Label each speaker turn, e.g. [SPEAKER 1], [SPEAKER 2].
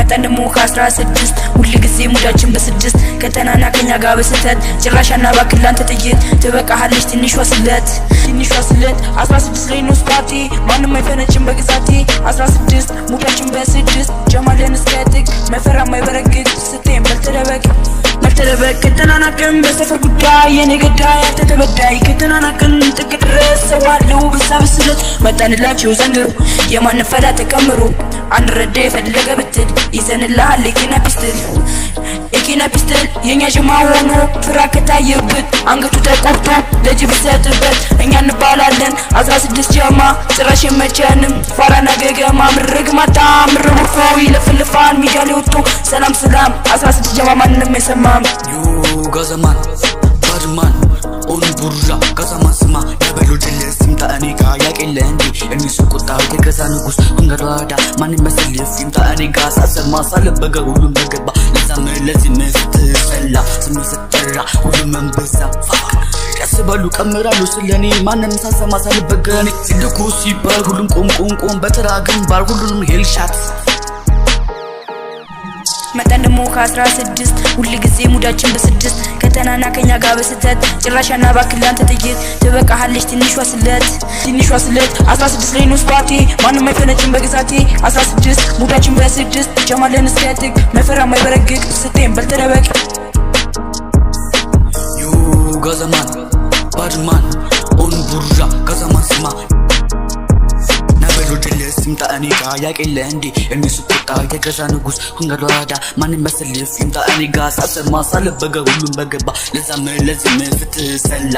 [SPEAKER 1] መጠን ደሞ ከ16 ሁሉ ጊዜ ሙዳችን በስድስት ከተናና ከኛ ጋር በስተት ጭራሻና ባክላንተ ጥይት ትበቃሃለች ትንሿ ስለት 16 ላይ ነው ስፓቲ ማንም አይፈነጭም በግዛቴ 16 ሙዳችን በስድስት ጀማለን እስከጥቅ መፈራ ማይበረግግ ስትም በልተደበቅ ከተናናቀን በሰፈር ጉዳይ የኔ ገዳይ አንተ ተበዳይ ከተናናቀን ጥግ ድረስ ሰዋለው በሳብስለት መጣንላችሁ ዘንድሮ የማን ፈላ ተቀምሩ አንረዳ የፈለገ ብትል ይዘንልሃል የኪና ፒስትል የኛ ጀማ ሆኖ ፍራ ከታየበት አንገቱ ተቆርጦ ለጅብ ሰጥበት እኛ እንባላለን 16 ጀማ ጭራሽ የመቸንም ፋራና ገገማ ምርግ ማታ ምርብኮ ይለፍልፋል ሚዲያ ላይ ወጥቶ ሰላም 16 ጀማ ማንንም አይሰማም
[SPEAKER 2] ጋዘማን ባድማን ኦን ቡርዣ ጋዘማን ስማ ያበሉ ጀለስ ይምጣ እኔ ጋ ያቄለ እንዲ እኒሱ ቁጣ የገዛ ንጉስ እንገራዳ ማንም መስልፍ ይምጣ እኔ ጋ ሳሰማ ሳለበገ ሁሉም በገባ ለዛም ለዚህ ምስትሰላ ስምስትጠራ ሁሉም መንበዛ ፋክ ያስባሉ ቀምራሉ ስለኔ ማንም ሳሰማ ሳለበገ እኔ ሲልኩ ሲባል ሁሉም ቆም በተራ ግንባር ሁሉንም ሄልሻት
[SPEAKER 1] መጠን ደሞ ከ16 ሁሉ ጊዜ ሙዳችን በስድስት ከተናና ከኛ ጋር በስተት ጭራሻና ባክላንተ ጥይት ትበቃሃለች ትንሿ ስለት 16 ላይ ነው ስፓቲ ማንም አይፈነጭም በግዛቴ 16 ሙዳችን በስድስት ጀማለን እስከጥቅ መፈራ ማይበረግግ ስትም በልተደበቅ
[SPEAKER 2] ጋዘማን ባድማን ኦን ቡርዣ ጋዘማን ስማ ጀለስ ይምጣ እኔ ጋ ያቄለ እንዲ እኒሱ ቁጣ የገዛ ንጉስ እንገራዳ ማንም መስልፍ ይምጣ እኔ ጋ ሳሰማ ሳለበገ ሁሉም በገባ ለዛም ለዚህ ፍትህ ሰላ